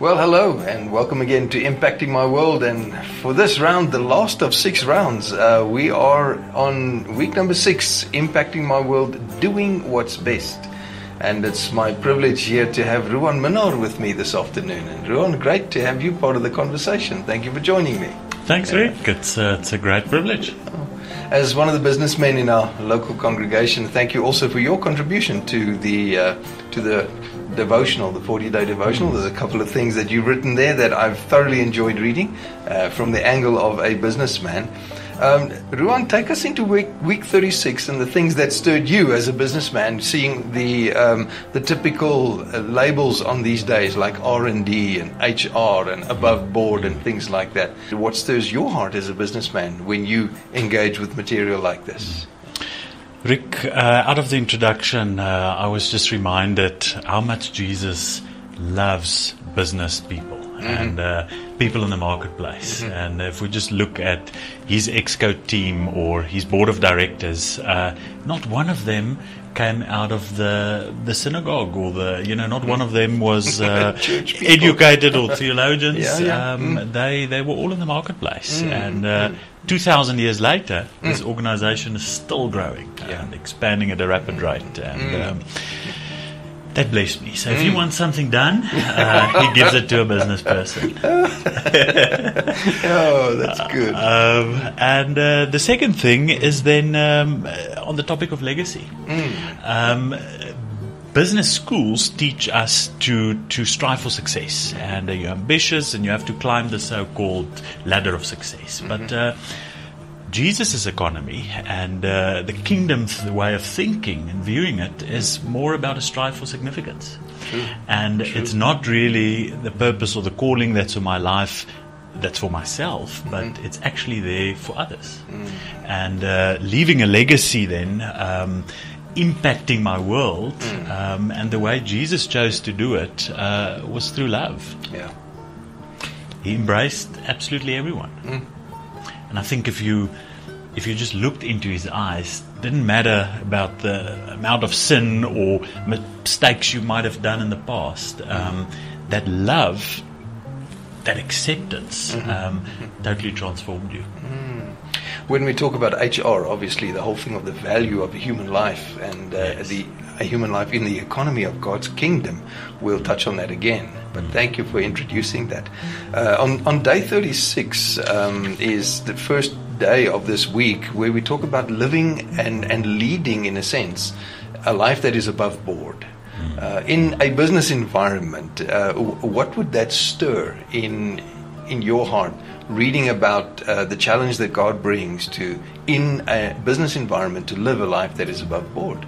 Well, hello and welcome again to Impacting My World, and for this round, the last of 6 rounds, we are on week number 6, Impacting My World, Doing What's Best. And it's my privilege here to have Ruan with me this afternoon. And Ruan, great to have you part of the conversation. Thank you for joining me. Thanks, Rick. It's a great privilege. As one of the businessmen in our local congregation, thank you also for your contribution to the devotional, the 40-day devotional. There's a couple of things that you've written there that I've thoroughly enjoyed reading from the angle of a businessman. Ruan, take us into week 36 and the things that stirred you as a businessman, seeing the typical labels on these days like R&D and HR and above board and things like that. What stirs your heart as a businessman when you engage with material like this? Rick, out of the introduction, I was just reminded how much Jesus loves business people and people in the marketplace. And if we just look at his Exco team or his board of directors, not one of them came out of the synagogue or not one of them was educated or theologians. They were all in the marketplace. And 2,000 years later, this organization is still growing and expanding at a rapid rate. And that blessed me. So if you want something done, he gives it to a business person. Oh, that's good. And the second thing is then on the topic of legacy. Business schools teach us to strive for success, and you're ambitious and you have to climb the so-called ladder of success. But Jesus' economy and the kingdom's way of thinking and viewing it is more about a strive for significance. And it's not really the purpose or the calling that's in my life that's for myself, but it's actually there for others. And leaving a legacy then, impacting my world, and the way Jesus chose to do it was through love. Yeah. He embraced absolutely everyone. And I think if you just looked into his eyes, it didn't matter about the amount of sin or mistakes you might have done in the past. That love, that acceptance, totally transformed you. When we talk about HR, obviously the whole thing of the value of a human life and a human life in the economy of God's kingdom, we'll touch on that again. But thank you for introducing that. On day 36 is the first day of this week where we talk about living and leading, in a sense, a life that is above board. In a business environment, what would that stir in your heart, reading about the challenge that God brings to, in a business environment, to live a life that is above board?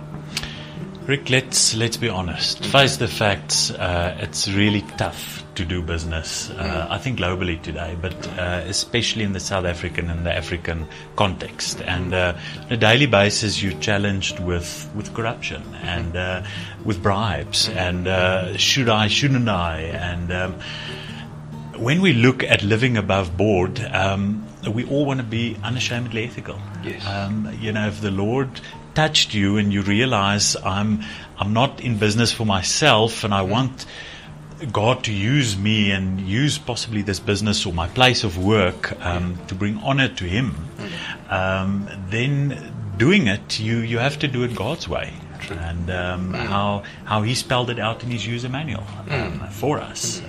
Rick, let's be honest. Face the facts. It's really tough to do business. I think globally today, but especially in the South African and the African context. And on a daily basis, you're challenged with corruption and with bribes and should I, shouldn't I? And when we look at living above board, we all want to be unashamedly ethical. Yes. If the Lord touched you and you realize I'm not in business for myself and I want God to use me and use possibly this business or my place of work to bring honor to Him, then doing it, you have to do it God's way. True. And how He spelled it out in His user manual for us.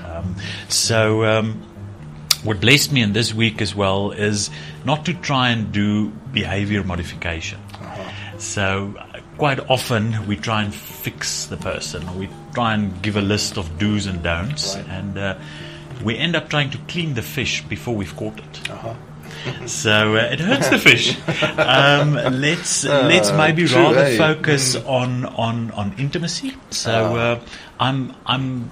What blessed me in this week as well is not to try and do behavior modification. So quite often we try and fix the person, or we try and give a list of do's and don'ts, and we end up trying to clean the fish before we've caught it. So it hurts the fish. Let's maybe rather focus on intimacy. So I'm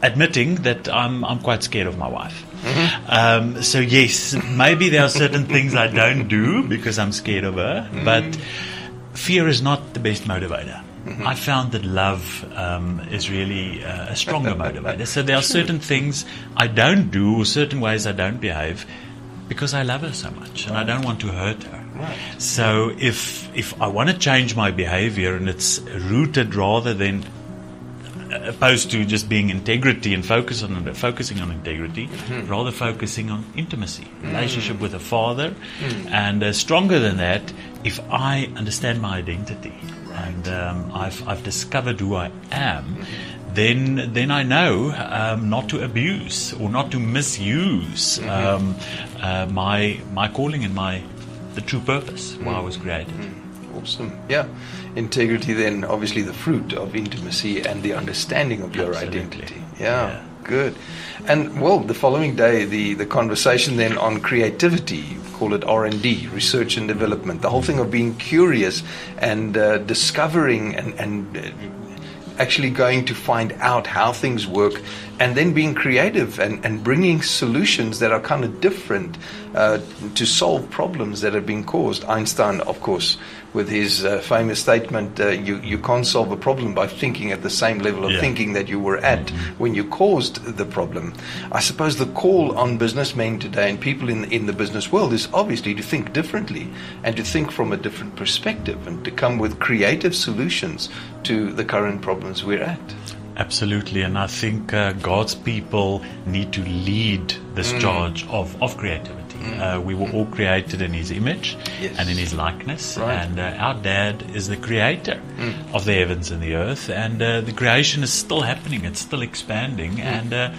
admitting that I'm quite scared of my wife. So yes, maybe there are certain things I don't do because I'm scared of her, but fear is not the best motivator. I found that love is really a stronger motivator. So there are certain things I don't do, or certain ways I don't behave, because I love her so much and I don't want to hurt her. So if I want to change my behavior and it's rooted rather than opposed to just being integrity and focusing on integrity, rather focusing on intimacy, relationship with a father, and stronger than that, if I understand my identity and I've discovered who I am, then I know not to abuse or not to misuse my calling and the true purpose why I was created. Awesome. Yeah. Integrity then obviously the fruit of intimacy and the understanding of your identity. Yeah. Good. And well, the following day, the conversation then on creativity, call it R&D, research and development, the whole thing of being curious and discovering and actually going to find out how things work, and then being creative and bringing solutions that are kind of different to solve problems that have been caused. Einstein, of course, with his famous statement, you can't solve a problem by thinking at the same level of thinking that you were at when you caused the problem. I suppose the call on businessmen today and people in the business world is obviously to think differently and to think from a different perspective and to come with creative solutions to the current problems we're at. Absolutely, and I think God's people need to lead this charge of creativity. We were all created in His image and in His likeness, and our Dad is the creator of the heavens and the earth, and the creation is still happening, it's still expanding, and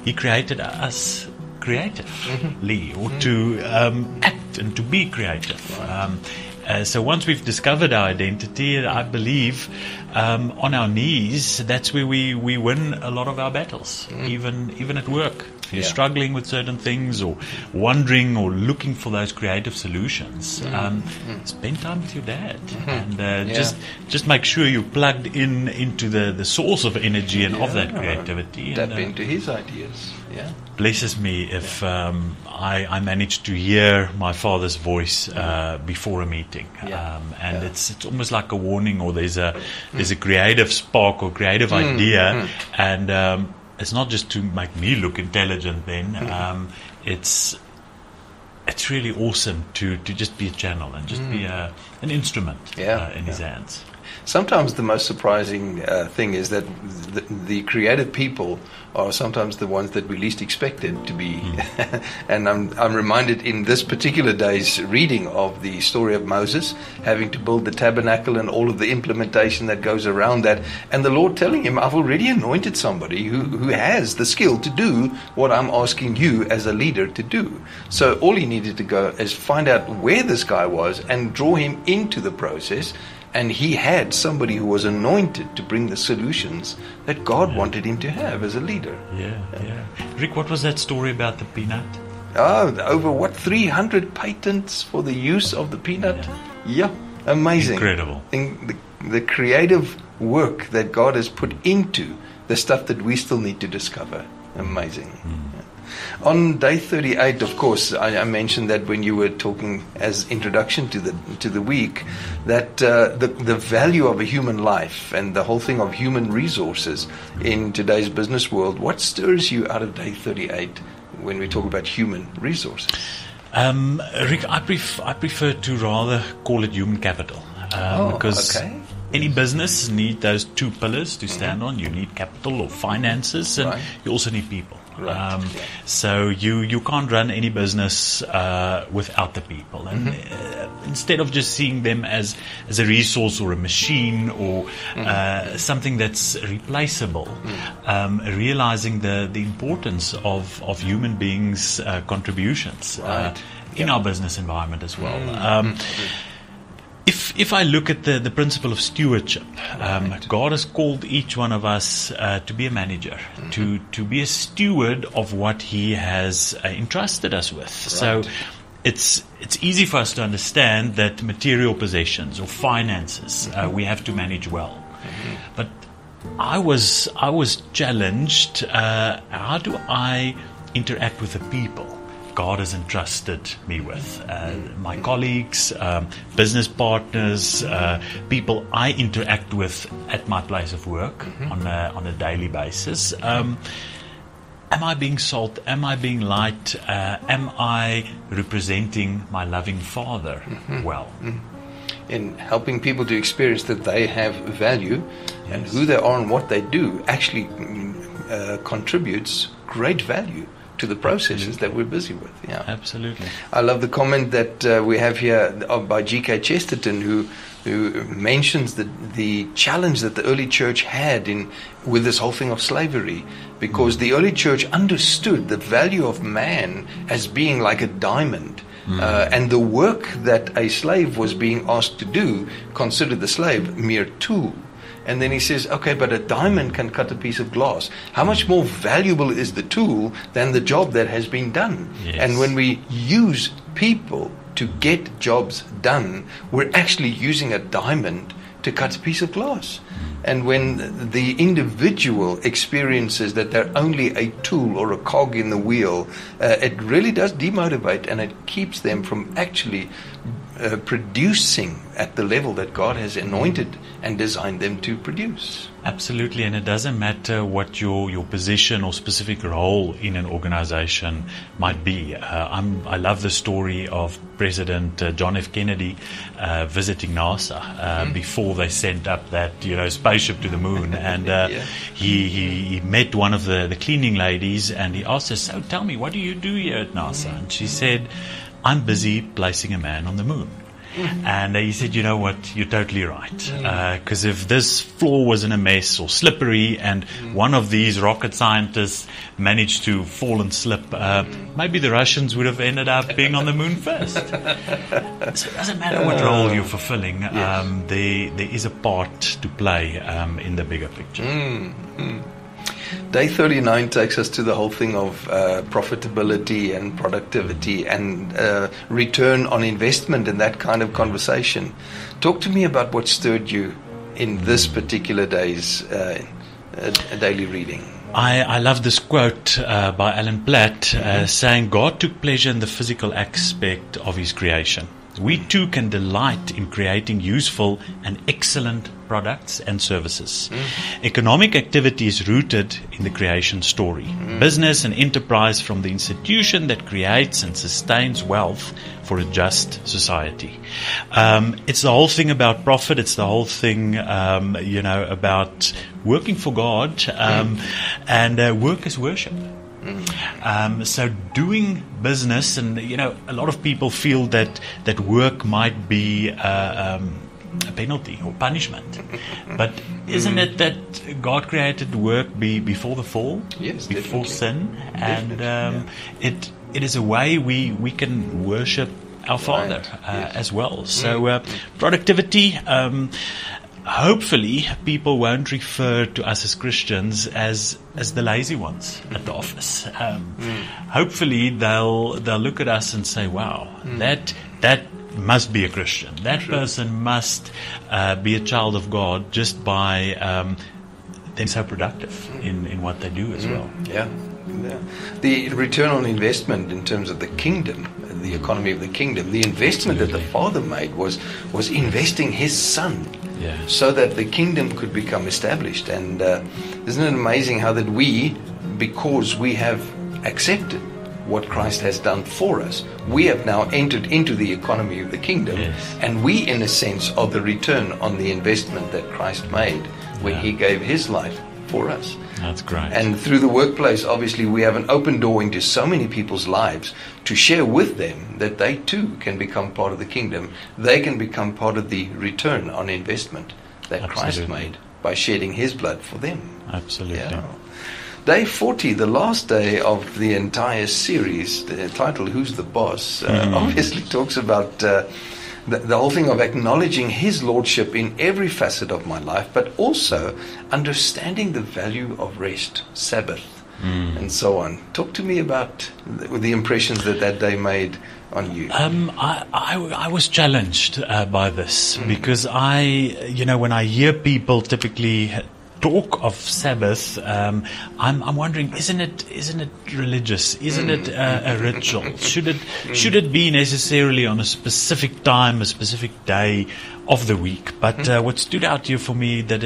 He created us creatively, or to act and to be creative. So once we've discovered our identity, I believe on our knees, that's where we win a lot of our battles, even at work. If you're struggling with certain things or wondering or looking for those creative solutions, spend time with your Dad and just make sure you're plugged into the source of energy and of that creativity. Tap into His ideas. Yeah. Blesses me if I manage to hear my Father's voice before a meeting, and it's almost like a warning, or there's a creative spark or creative idea, and it's not just to make me look intelligent. Then it's really awesome to just be a channel and just be an instrument in His hands. Sometimes the most surprising thing is that the creative people are sometimes the ones that we least expected to be. And I'm reminded in this particular day's reading of the story of Moses having to build the tabernacle and all of the implementation that goes around that, and the Lord telling him, I've already anointed somebody who has the skill to do what I'm asking you as a leader to do. So all he needed to go is find out where this guy was and draw him into the process. And he had somebody who was anointed to bring the solutions that God wanted him to have as a leader. Rick, what was that story about the peanut? Over 300 patents for the use of the peanut? Yeah, amazing. Incredible. The creative work that God has put into the stuff that we still need to discover. Amazing. On day 38, of course, I mentioned that when you were talking as introduction to the week, that the value of a human life and the whole thing of human resources in today's business world. What stirs you out of day 38 when we talk about human resources? Rick, I prefer to rather call it human capital, because any business need those two pillars to stand on. You need capital or finances, and you also need people. So you can't run any business without the people, and instead of just seeing them as a resource or a machine or something that's replaceable, realizing the importance of human beings' contributions in our business environment as well. If I look at the principle of stewardship, God has called each one of us to be a manager, to be a steward of what He has entrusted us with. So it's easy for us to understand that material possessions or finances we have to manage well. But I was challenged. How do I interact with the people God has entrusted me with? My colleagues, business partners, people I interact with at my place of work on a daily basis. Am I being salt? Am I being light? Am I representing my loving Father well? in helping people to experience that they have value, and who they are and what they do actually contributes great value to the processes that we're busy with. Yeah, absolutely. I love the comment that we have here by G.K. Chesterton, who mentions the challenge that the early church had with this whole thing of slavery, because the early church understood the value of man as being like a diamond. And the work that a slave was being asked to do considered the slave mere tool. And then he says, okay, but a diamond can cut a piece of glass. How much more valuable is the tool than the job that has been done? Yes. And when we use people to get jobs done, we're actually using a diamond to cut a piece of glass. And when the individual experiences that they're only a tool or a cog in the wheel, it really does demotivate, and it keeps them from actually producing at the level that God has anointed and designed them to produce. Absolutely, and it doesn't matter what your position or specific role in an organization might be. I love the story of President John F. Kennedy visiting NASA before they sent up that spaceship to the moon, and he met one of the cleaning ladies, and he asked her, "So tell me, what do you do here at NASA?" And she said, "I'm busy placing a man on the moon." And he said, "You know what, you're totally right. Because if this floor was in a mess or slippery and one of these rocket scientists managed to fall and slip, maybe the Russians would have ended up being on the moon first." So it doesn't matter what role you're fulfilling. There is a part to play in the bigger picture. Day 39 takes us to the whole thing of profitability and productivity and return on investment and that kind of conversation. Talk to me about what stirred you in this particular day's daily reading. I love this quote by Alan Platt saying, "God took pleasure in the physical aspect of his creation. We too can delight in creating useful and excellent products and services. Economic activity is rooted in the creation story. Business and enterprise from the institution that creates and sustains wealth for a just society." It's the whole thing about profit. It's the whole thing, about working for God, and work is worship. So doing business, and a lot of people feel that work might be a penalty or punishment, but isn't it that God created work before the fall, yes, before definitely. sin, and it is a way we can worship our Father as well. So productivity. Hopefully, people won't refer to us as Christians as the lazy ones at the office. Hopefully, they'll look at us and say, "Wow, that must be a Christian. That person must be a child of God just by them so productive in what they do as well." Yeah. The return on investment in terms of the kingdom, the economy of the kingdom, the investment that the Father made was investing His Son. Yeah. So that the kingdom could become established. And isn't it amazing how that we, because we have accepted what Christ has done for us, we have now entered into the economy of the kingdom, and we, in a sense, are the return on the investment that Christ made when He gave His life for us. That's great. And through the workplace, obviously, we have an open door into so many people's lives to share with them that they too can become part of the kingdom. They can become part of the return on investment that Christ made by shedding His blood for them. Absolutely. Yeah. Day 40, the last day of the entire series, the title, Who's the Boss, obviously talks about the whole thing of acknowledging His lordship in every facet of my life, but also understanding the value of rest, Sabbath, and so on. Talk to me about the impressions that day made on you. I was challenged by this because when I hear people typically talk of Sabbath, I'm wondering, isn't it religious? Isn't it a ritual? Should it be necessarily on a specific time, a specific day of the week? But what stood out here for me that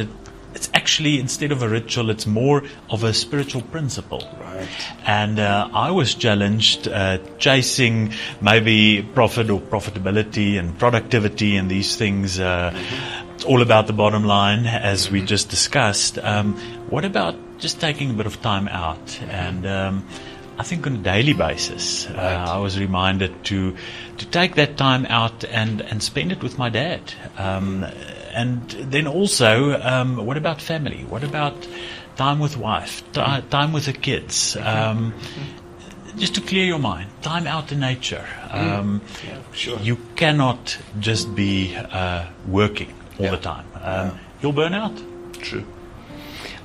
it's actually actually, instead of a ritual, it's more of a spiritual principle. Right. And I was challenged chasing maybe profit or profitability and productivity and these things. It's all about the bottom line, as we just discussed. What about just taking a bit of time out? And I think on a daily basis, I was reminded to take that time out and spend it with my dad. And then also, what about family? What about time with wife? Time with the kids? Just to clear your mind, time out in nature. Sure. You cannot just be working all the time. You'll burn out. True.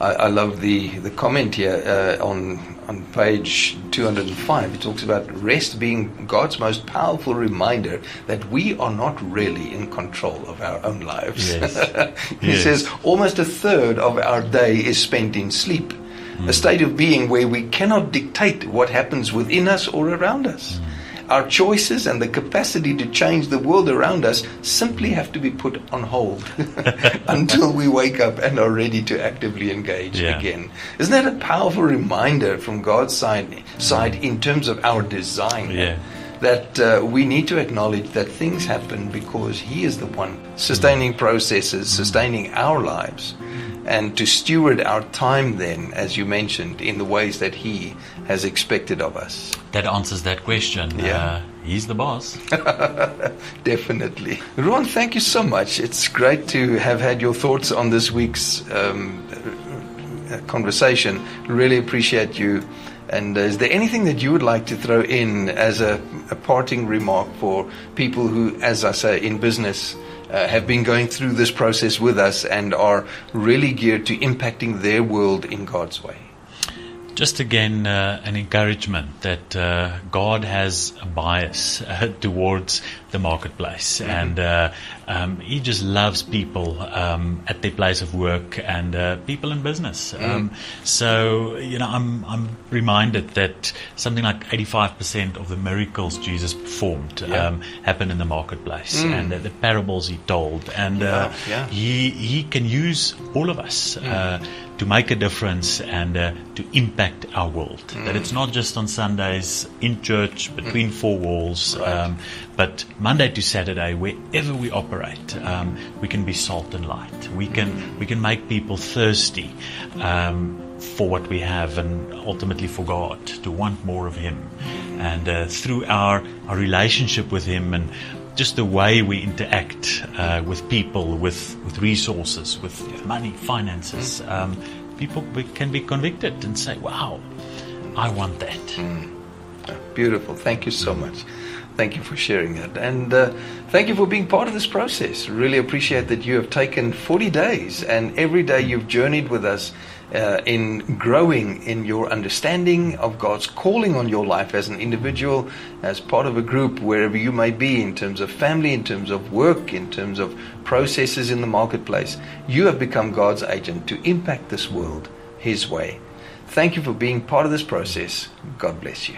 I love the comment here on page 205. It talks about rest being God's most powerful reminder that we are not really in control of our own lives. Yes. He says almost a third of our day is spent in sleep, a state of being where we cannot dictate what happens within us or around us. Our choices and the capacity to change the world around us simply have to be put on hold until we wake up and are ready to actively engage again. Isn't that a powerful reminder from God's side in terms of our design? That we need to acknowledge that things happen because He is the one sustaining processes, sustaining our lives, and to steward our time then, as you mentioned, in the ways that He has expected of us. That answers that question. He's the boss. Definitely. Ruan, thank you so much. It's great to have had your thoughts on this week's conversation. Really appreciate you. And is there anything that you would like to throw in as a parting remark for people who, as I say, in business, have been going through this process with us and are really geared to impacting their world in God's way? Just again, an encouragement that God has a bias towards the marketplace, and He just loves people at their place of work and people in business. So, I'm reminded that something like 85% of the miracles Jesus performed happened in the marketplace, and the parables He told, and He can use all of us to make a difference and to impact our world. That it's not just on Sundays in church between four walls, but Monday to Saturday, wherever we operate, we can be salt and light. We can make people thirsty for what we have, and ultimately for God, to want more of Him. And through our relationship with Him, and just the way we interact with people, with resources, with money, finances, people can be convicted and say, wow, I want that. Beautiful. Thank you so much. Thank you for sharing that. And thank you for being part of this process. Really appreciate that you have taken 40 days and every day you've journeyed with us in growing in your understanding of God's calling on your life as an individual, as part of a group, wherever you may be, in terms of family, in terms of work, in terms of processes in the marketplace. You have become God's agent to impact this world His way. Thank you for being part of this process. God bless you.